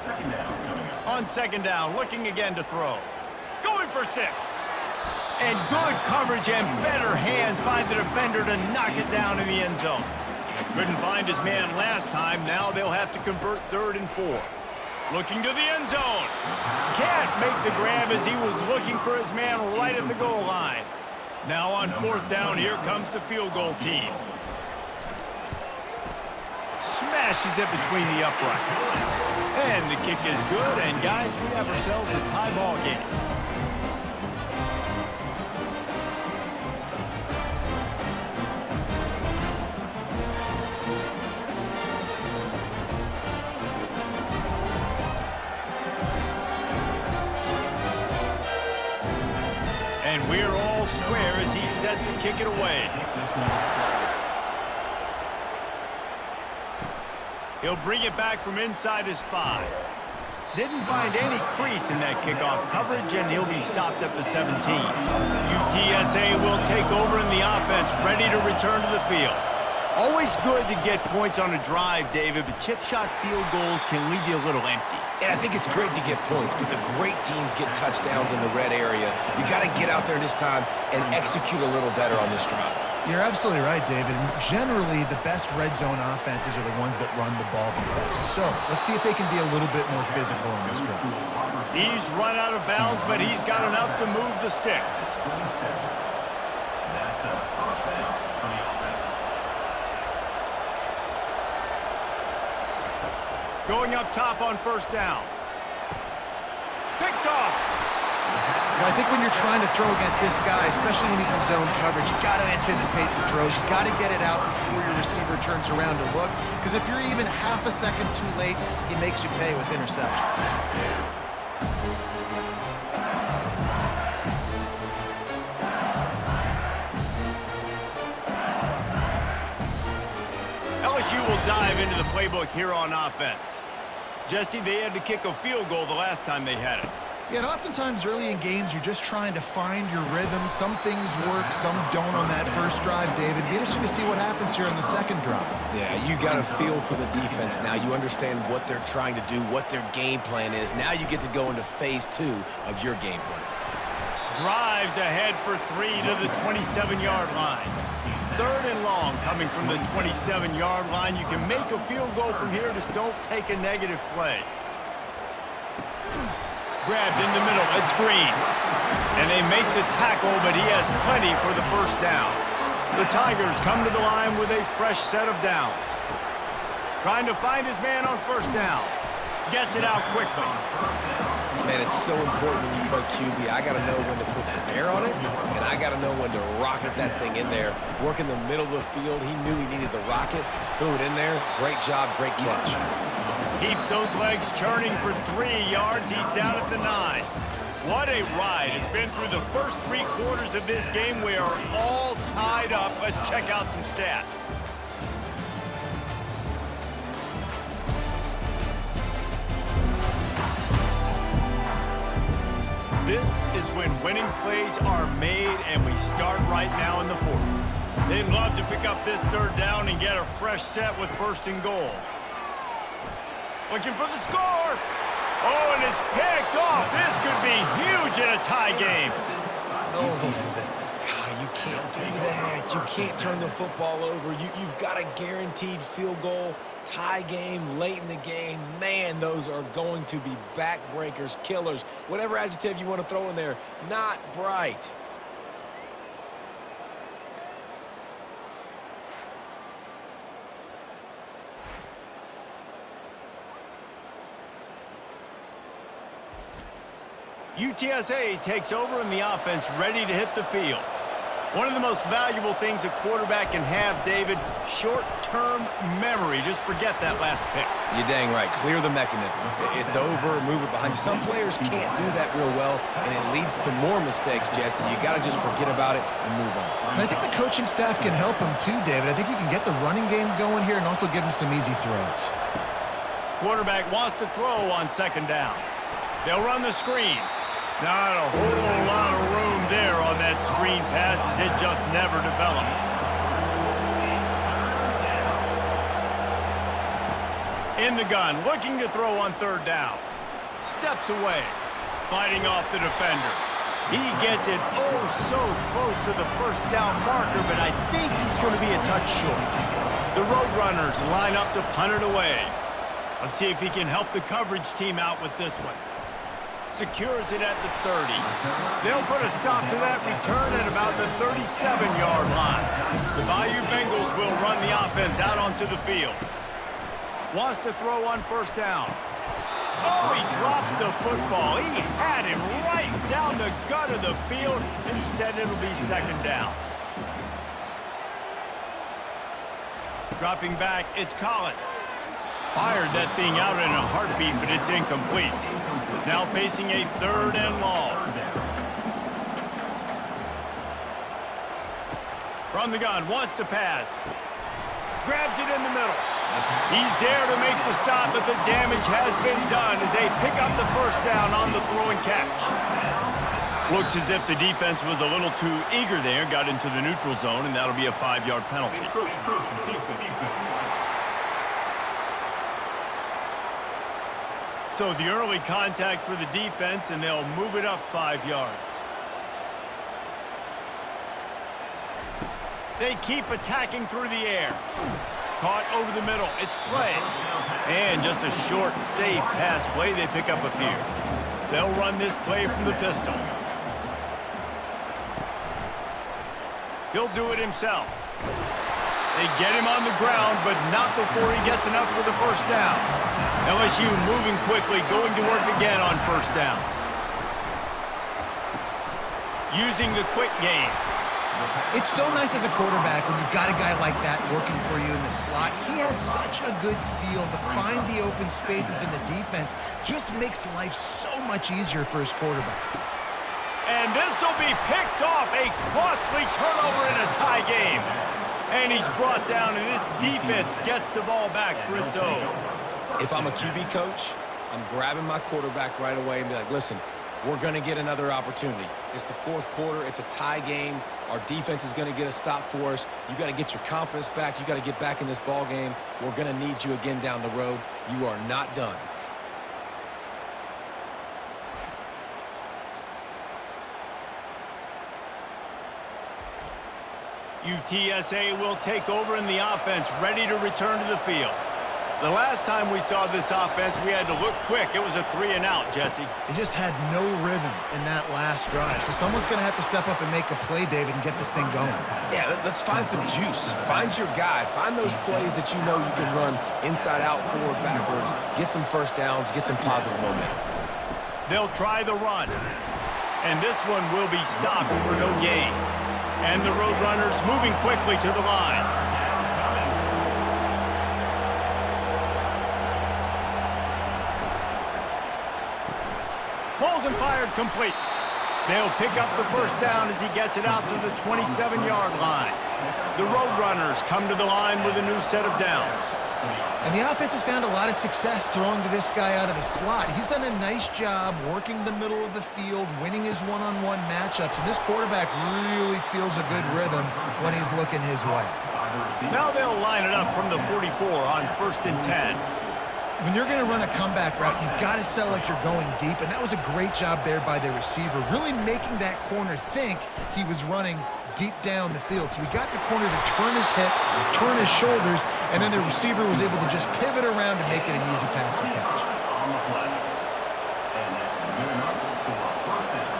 Second down coming up. On second down, looking again to throw. Going for 6. And good coverage and better hands by the defender to knock it down in the end zone. Couldn't find his man last time. Now they'll have to convert 3rd and 4. Looking to the end zone. Can't make the grab as he was looking for his man right at the goal line. Now on 4th down, here comes the field goal team. Smashes it between the uprights. And the kick is good, and guys, we have ourselves a tie ball game. And we're all square as he's set to kick it away. He'll bring it back from inside his 5. Didn't find any crease in that kickoff coverage, and he'll be stopped at the 17. UTSA will take over in the offense, ready to return to the field. Always good to get points on a drive, David, but chip shot field goals can leave you a little empty. And I think it's great to get points, but the great teams get touchdowns in the red area. You got to get out there this time and execute a little better on this drive. You're absolutely right, David. And generally, the best red zone offenses are the ones that run the ball the best. So let's see if they can be a little bit more physical on this drive. He's run out of bounds, but he's got enough to move the sticks. That's a first down for the offense. Going up top on 1st down. Picked off. I think when you're trying to throw against this guy, especially when he's in zone coverage, you got to anticipate the throws. You got to get it out before your receiver turns around to look. Because if you're even half a second too late, he makes you pay with interceptions. LSU will dive into the playbook here on offense. Jesse, they had to kick a field goal the last time they had it. Yeah, and oftentimes early in games, you're just trying to find your rhythm. Some things work, some don't on that first drive, David. Be interesting to see what happens here on the second drive. Yeah, you got a feel for the defense now. You understand what they're trying to do, what their game plan is. Now you get to go into phase 2 of your game plan. Drives ahead for 3 to the 27-yard line. 3rd and long coming from the 27-yard line. You can make a field goal from here. Just don't take a negative play. Grabbed in the middle. It's Green. And they make the tackle, but he has plenty for the first down. The Tigers come to the line with a fresh set of downs. Trying to find his man on 1st down. Gets it out quickly. Man, it's so important when you play QB. I got to know when to put some air on it, and I got to know when to rocket that thing in there. Work in the middle of the field. He knew he needed the rocket. Threw it in there. Great job, great catch. Keeps those legs churning for 3 yards. He's down at the 9. What a ride. It's been through the first 3 quarters of this game. We are all tied up. Let's check out some stats. This is when winning plays are made, and we start right now in the 4th. They'd love to pick up this 3rd down and get a fresh set with 1st and goal. Looking for the score. Oh, and it's picked off. This could be huge in a tie game. Oh, God, you can't do that. You can't turn the football over. You've got a guaranteed field goal, tie game, late in the game. Man, those are going to be backbreakers, killers, whatever adjective you want to throw in there. Not bright. UTSA takes over in the offense, ready to hit the field. One of the most valuable things a quarterback can have, David, short-term memory. Just forget that last pick. You're dang right. Clear the mechanism. It's over, move it behind you. Some players can't do that real well, and it leads to more mistakes, Jesse. You got to just forget about it and move on. And I think the coaching staff can help him too, David. I think you can get the running game going here and also give him some easy throws. Quarterback wants to throw on 2nd down. They'll run the screen. Not a whole lot of room there on that screen pass as it just never developed. In the gun, looking to throw on third down. Steps away, fighting off the defender. He gets it oh so close to the first down marker, but I think he's going to be a touch short. The Roadrunners line up to punt it away. Let's see if he can help the coverage team out with this one. Secures it at the 30. They'll put a stop to that return at about the 37-yard line. The Bayou Bengals will run the offense out onto the field. Wants to throw on first down. Oh, he drops the football. He had him right down the gut of the field. Instead, it'll be second down. Dropping back, it's Collins. Fired that thing out in a heartbeat, but it's incomplete. Now facing a third and long. From the gun, wants to pass. Grabs it in the middle. He's there to make the stop, but the damage has been done as they pick up the first down on the throw and catch. Looks as if the defense was a little too eager there, got into the neutral zone, and that'll be a 5-yard penalty. So the early contact for the defense, and they'll move it up 5 yards. They keep attacking through the air. Caught over the middle. It's Clay. And just a short, safe pass play. They pick up a few. They'll run this play from the pistol. He'll do it himself. They get him on the ground, but not before he gets enough for the first down. LSU moving quickly, going to work again on first down. Using the quick game. It's so nice as a quarterback when you've got a guy like that working for you in the slot. He has such a good feel to find the open spaces in the defense. Just makes life so much easier for his quarterback. And this will be picked off, a costly turnover in a tie game. And he's brought down, and this defense gets the ball back for its own. If I'm a QB coach, I'm grabbing my quarterback right away and be like, listen, we're going to get another opportunity. It's the fourth quarter. It's a tie game. Our defense is going to get a stop for us. You got to get your confidence back. You got to get back in this ball game. We're going to need you again down the road. You are not done. UTSA will take over in the offense, ready to return to the field. The last time we saw this offense, we had to look quick. It was a 3-and-out, Jesse. He just had no rhythm in that last drive. So someone's going to have to step up and make a play, David, and get this thing going. Yeah, let's find some juice. Find your guy. Find those plays that you know you can run inside out, forward, backwards. Get some first downs. Get some positive momentum. They'll try the run. And this one will be stopped for no gain. And the Roadrunners moving quickly to the line. Pulls and fired complete. They'll pick up the first down as he gets it out to the 27-yard line. The Roadrunners come to the line with a new set of downs. And the offense has found a lot of success throwing to this guy out of the slot. He's done a nice job working the middle of the field, winning his one-on-one matchups, and this quarterback really feels a good rhythm when he's looking his way. Now they'll line it up from the 44 on 1st and 10. When you're going to run a comeback route, you've got to sell like you're going deep, and that was a great job there by the receiver, really making that corner think he was running deep down the field. So we got the corner to turn his hips, turn his shoulders, and then the receiver was able to just pivot around to make it an easy pass and catch. On the play. And that's good enough for a first down.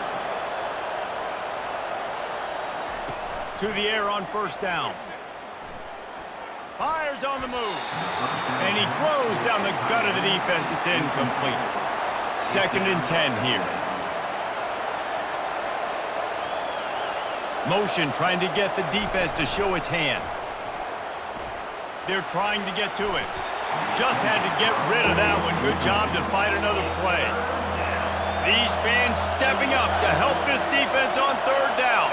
To the air on first down. Fires on the move. And he throws down the gut of the defense. It's incomplete. 2nd and 10 here. Motion trying to get the defense to show its hand. They're trying to get to it. Just had to get rid of that one. Good job to fight another play. These fans stepping up to help this defense on third down.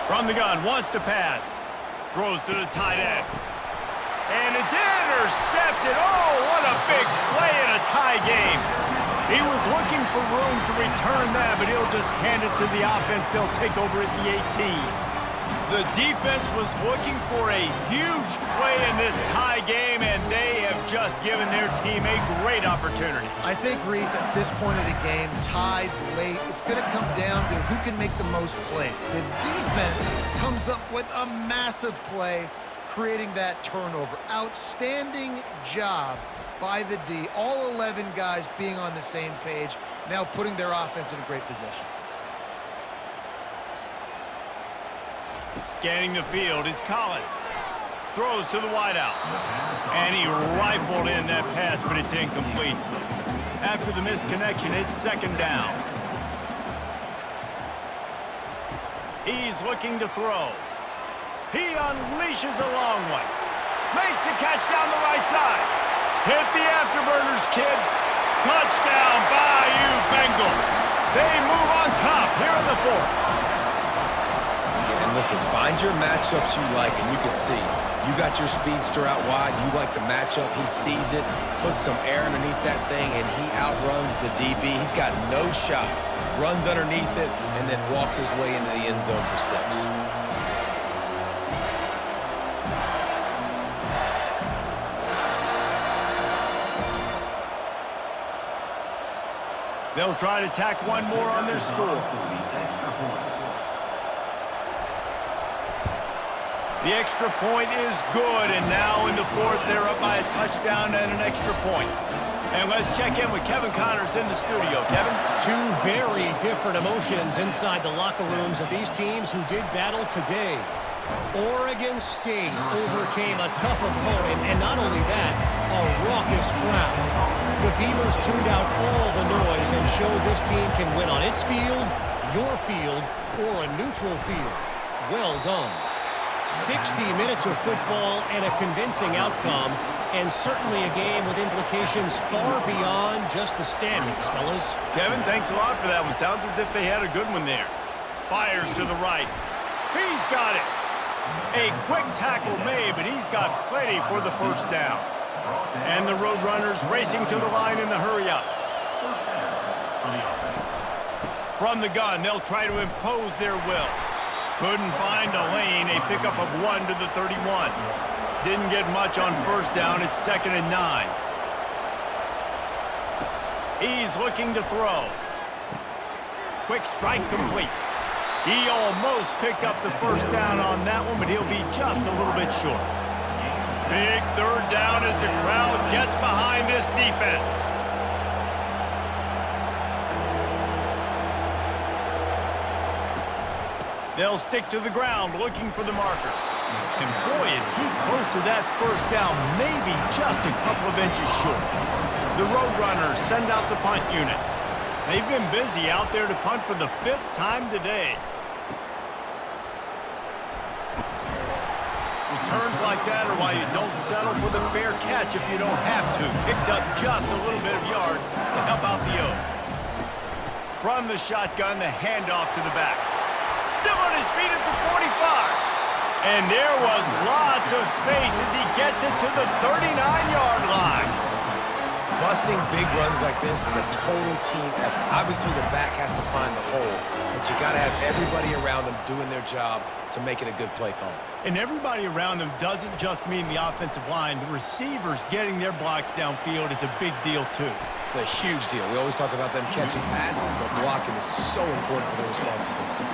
From the gun, wants to pass. Throws to the tight end. And it's intercepted. Oh, what a big play in a tie game. He was looking for room to return that, but he'll just hand it to the offense. They'll take over at the 18. The defense was looking for a huge play in this tie game, and they have just given their team a great opportunity. I think, Reese, at this point of the game, tied late, it's going to come down to who can make the most plays. The defense comes up with a massive play, creating that turnover. Outstanding job by the D. All 11 guys being on the same page, now putting their offense in a great position. Scanning the field, it's Collins. Throws to the wideout. And he rifled in that pass, but it's incomplete. After the misconnection, it's second down. He's looking to throw. He unleashes a long one. Makes the catch down the right side. Hit the afterburners, kid. Touchdown, Bayou Bengals. They move on top here in the fourth. And listen, find your matchups you like, and you can see you got your speedster out wide. You like the matchup. He sees it, puts some air underneath that thing, and he outruns the DB. He's got no shot. Runs underneath it, and then walks his way into the end zone for 6. They'll try to tack one more on their score. The extra point is good, and now in the fourth, they're up by a touchdown and an extra point. And let's check in with Kevin Connors in the studio. Kevin? Two very different emotions inside the locker rooms of these teams who did battle today. Oregon State overcame a tough opponent, and not only that, a raucous crowd. The Beavers tuned out all the noise and showed this team can win on its field, your field, or a neutral field. Well done. 60 minutes of football and a convincing outcome, and certainly a game with implications far beyond just the standings, fellas. Kevin, thanks a lot for that one. Sounds as if they had a good one there. Fires to the right. He's got it. A quick tackle made, but he's got plenty for the first down. And the Roadrunners racing to the line in the hurry-up. From the gun, they'll try to impose their will. Couldn't find a lane, a pickup of 1 to the 31. Didn't get much on first down, it's 2nd and 9. He's looking to throw. Quick strike complete. He almost picked up the first down on that one, but he'll be just a little bit short. Big third down as the crowd gets behind this defense. They'll stick to the ground looking for the marker. And boy, is he close to that first down, maybe just a couple of inches short. The Roadrunners send out the punt unit. They've been busy out there to punt for the 5th time today. Returns like that are why you don't settle for the fair catch if you don't have to. Picks up just a little bit of yards to help out the O. From the shotgun, the handoff to the back. Still on his feet at the 45. And there was lots of space as he gets it to the 39-yard line. Busting big runs like this is a total team effort. Obviously, the back has to find the hole, but you got to have everybody around them doing their job to make it a good play call. And everybody around them doesn't just mean the offensive line. The receivers getting their blocks downfield is a big deal, too. It's a huge deal. We always talk about them catching passes, but blocking is so important for their responsibilities.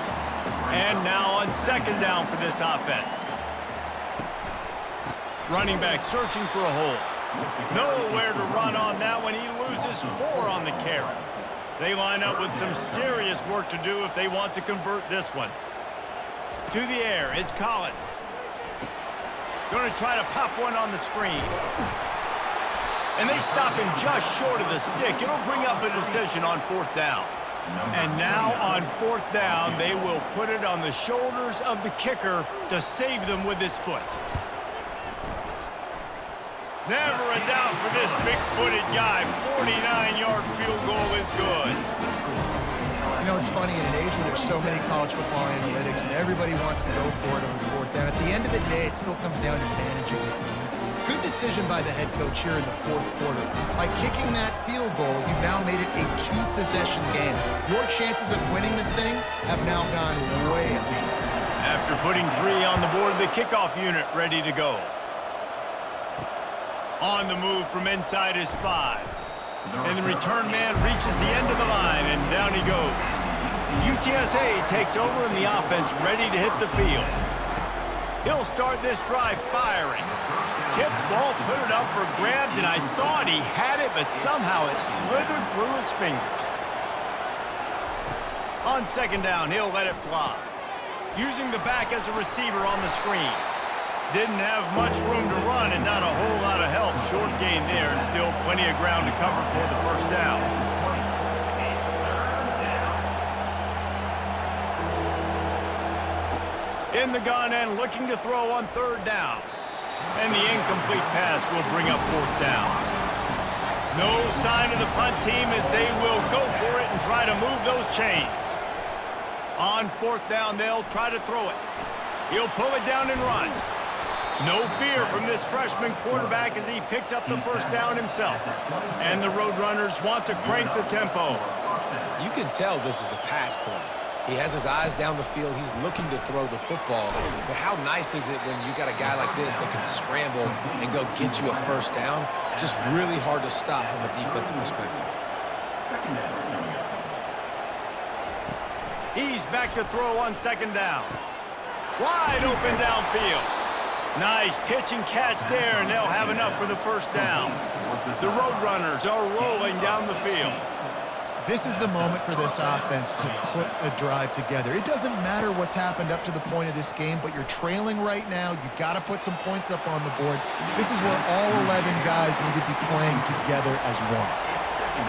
And now on 2nd down for this offense. Running back searching for a hole. Nowhere to run on that one. He loses 4 on the carry. They line up with some serious work to do if they want to convert this one. To the air, it's Collins. Going to try to pop one on the screen. And they stop him just short of the stick. It'll bring up a decision on 4th down. And now on 4th down, they will put it on the shoulders of the kicker to save them with his foot. Never a doubt for this big-footed guy. 49-yard field goal is good. You know, it's funny, in an age where there's so many college football analytics and everybody wants to go for it on 4th down, at the end of the day, it still comes down to managing the game. Good decision by the head coach here in the 4th quarter. By kicking that field goal, you've now made it a 2-possession game. Your chances of winning this thing have now gone way up. After putting 3 on the board, the kickoff unit ready to go. On the move from inside his 5. And the return man reaches the end of the line, and down he goes. UTSA takes over and the offense ready to hit the field. He'll start this drive firing. Tip ball, put it up for grabs, and I thought he had it, but somehow it slithered through his fingers. On second down, he'll let it fly. Using the back as a receiver on the screen. Didn't have much room to run and not a whole lot of help. Short gain there and still plenty of ground to cover for the first down. In the gun and looking to throw on third down. And the incomplete pass will bring up fourth down. No sign of the punt team as they will go for it and try to move those chains. On fourth down, they'll try to throw it. He'll pull it down and run. No fear from this freshman quarterback as he picks up the first down himself. And the Roadrunners want to crank the tempo. You can tell this is a pass play. He has his eyes down the field. He's looking to throw the football. But how nice is it when you got a guy like this that can scramble and go get you a first down? Just really hard to stop from a defensive perspective. He's back to throw on second down. Wide open downfield. Nice pitch and catch there, and they'll have enough for the first down. The Roadrunners are rolling down the field. This is the moment for this offense to put a drive together. It doesn't matter what's happened up to the point of this game, but you're trailing right now. You got to put some points up on the board. This is where all 11 guys need to be playing together as one.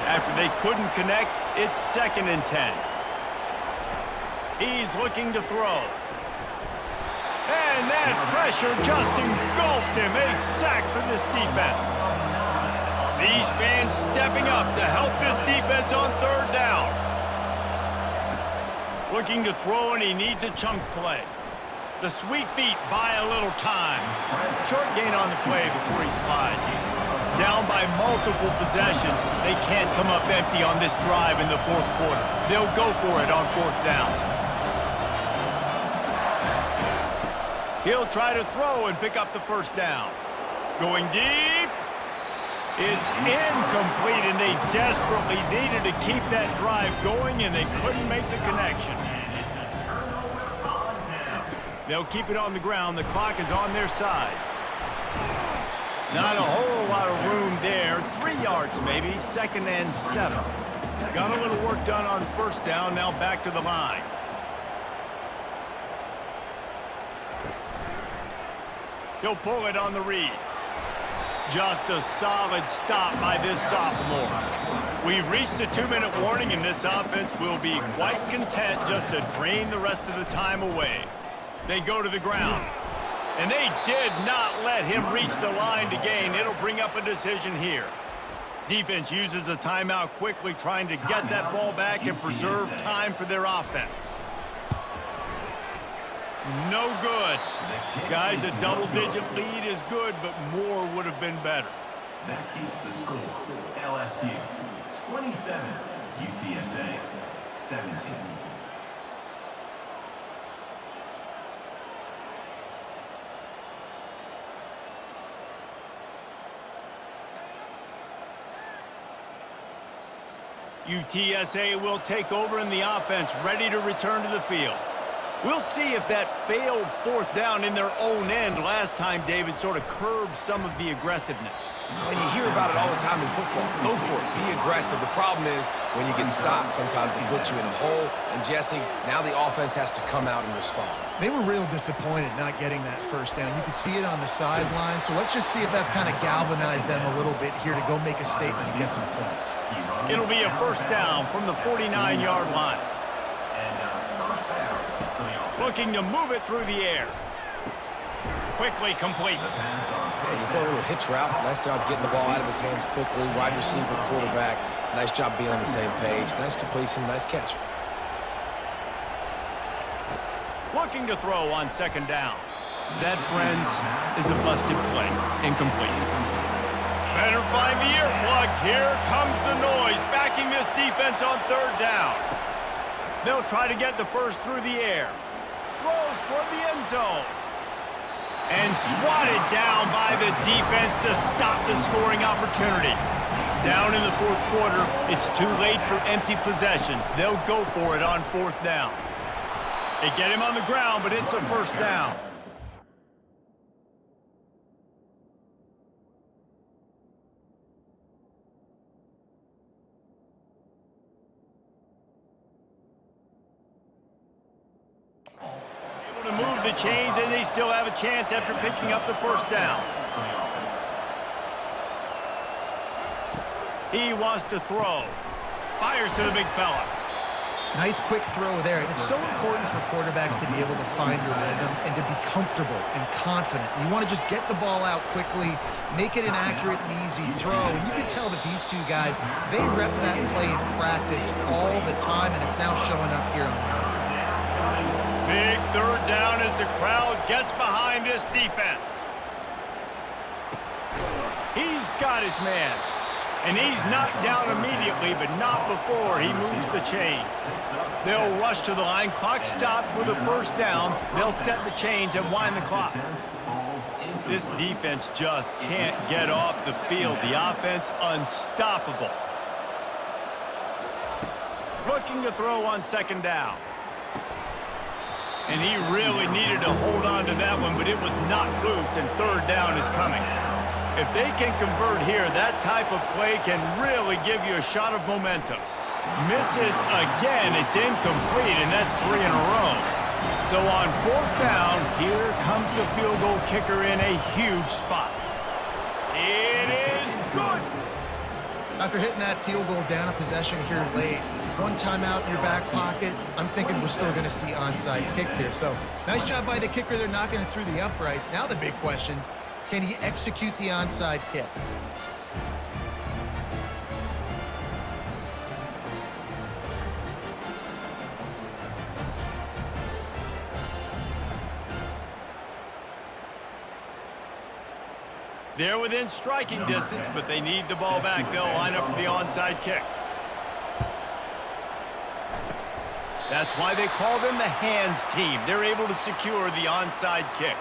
After they couldn't connect, it's 2nd and 10. He's looking to throw. And that pressure just engulfed him. A sack for this defense. These fans stepping up to help this defense on third down. Looking to throw, and he needs a chunk play. The sweet feet buy a little time. Short gain on the play before he slides. Down by multiple possessions. They can't come up empty on this drive in the fourth quarter. They'll go for it on fourth down. He'll try to throw and pick up the first down. Going deep. It's incomplete, and they desperately needed to keep that drive going, and they couldn't make the connection. They'll keep it on the ground. The clock is on their side. Not a whole lot of room there. 3 yards maybe, 2nd and 7. Got a little work done on first down, now back to the line. He'll pull it on the read. Just a solid stop by this sophomore. We've reached the 2-minute warning, and this offense will be quite content just to drain the rest of the time away. They go to the ground. And they did not let him reach the line to gain. It'll bring up a decision here. Defense uses a timeout quickly, trying to get that ball back and preserve time for their offense. No good. Guys, a double-digit lead is good, but more would have been better. That keeps the score. LSU 27, UTSA 17. UTSA will take over in the offense, ready to return to the field. We'll see if that failed fourth down in their own end last time, David, sort of curbed some of the aggressiveness. Well, you hear about it all the time in football. Go for it. Be aggressive. The problem is when you get stopped, sometimes it puts you in a hole. And, Jesse, now the offense has to come out and respond. They were real disappointed not getting that first down. You could see it on the sideline. So let's just see if that's kind of galvanized them a little bit here to go make a statement and get some points. It'll be a first down from the 49-yard line. Looking to move it through the air. Quickly complete. Yeah, you throw a little hitch route. Nice job getting the ball out of his hands quickly. Wide receiver, quarterback. Nice job being on the same page. Nice completion, nice catch. Looking to throw on second down. That, friends, is a busted play. Incomplete. Better find the earplugs. Here comes the noise, backing this defense on third down. They'll try to get the first through the air. Throws toward the end zone. And swatted down by the defense to stop the scoring opportunity. Down in the fourth quarter, it's too late for empty possessions. They'll go for it on fourth down. They get him on the ground, but it's a first down. Able to move the chains, and they still have a chance after picking up the first down. He wants to throw. Fires to the big fella. Nice quick throw there. And it's so important for quarterbacks to be able to find your rhythm and to be comfortable and confident. You want to just get the ball out quickly, make it an accurate and easy throw. And you can tell that these two guys, they rep that play in practice all the time, and it's now showing up here on night. Big third down as the crowd gets behind this defense. He's got his man. And he's knocked down immediately, but not before he moves the chains. They'll rush to the line. Clock stopped for the first down. They'll set the chains and wind the clock. This defense just can't get off the field. The offense unstoppable. Looking to throw on second down. And he really needed to hold on to that one, but it was knocked loose, and third down is coming. If they can convert here, that type of play can really give you a shot of momentum. Misses again. It's incomplete, and that's 3 in a row. So on fourth down, here comes the field goal kicker in a huge spot. It is good. After hitting that field goal down a possession here late, one timeout in your back pocket, I'm thinking we're still going to see onside kick here. So nice job by the kicker. They're knocking it through the uprights. Now the big question, can he execute the onside kick? They're within striking distance, but they need the ball back. They'll line up for the onside kick. That's why they call them the hands team. They're able to secure the onside kick.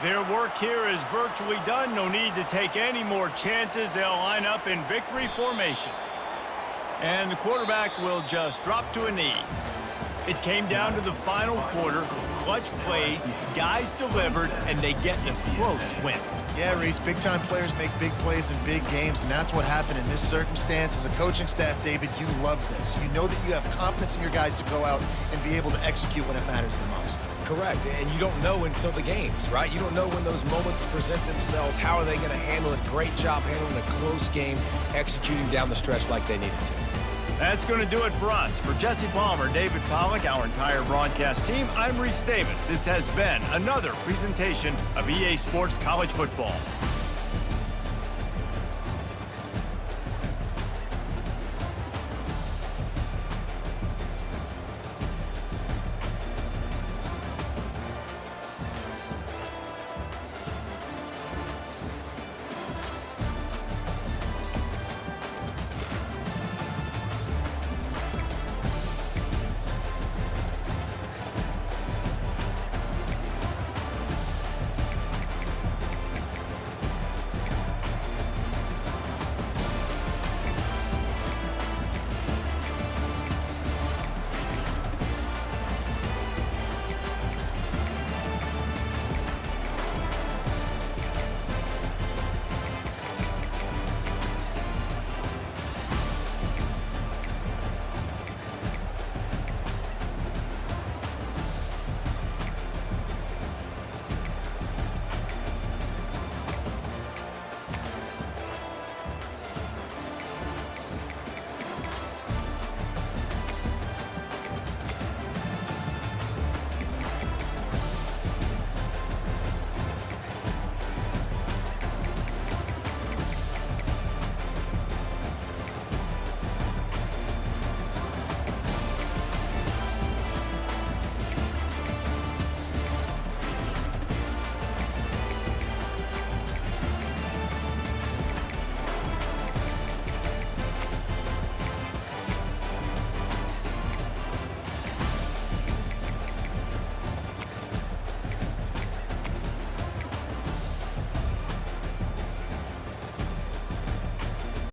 Their work here is virtually done. No need to take any more chances. They'll line up in victory formation. And the quarterback will just drop to a knee. It came down to the final quarter. Clutch plays, guys delivered, and they get a close win. Yeah, Reese, big-time players make big plays in big games, and that's what happened in this circumstance. As a coaching staff, David, you love this. You know that you have confidence in your guys to go out and be able to execute when it matters the most. Correct, and you don't know until the games, right? You don't know when those moments present themselves. How are they going to handle it? Great job handling a close game, executing down the stretch like they needed to. That's going to do it for us. For Jesse Palmer, David Pollack, our entire broadcast team, I'm Reese Davis. This has been another presentation of EA Sports College Football.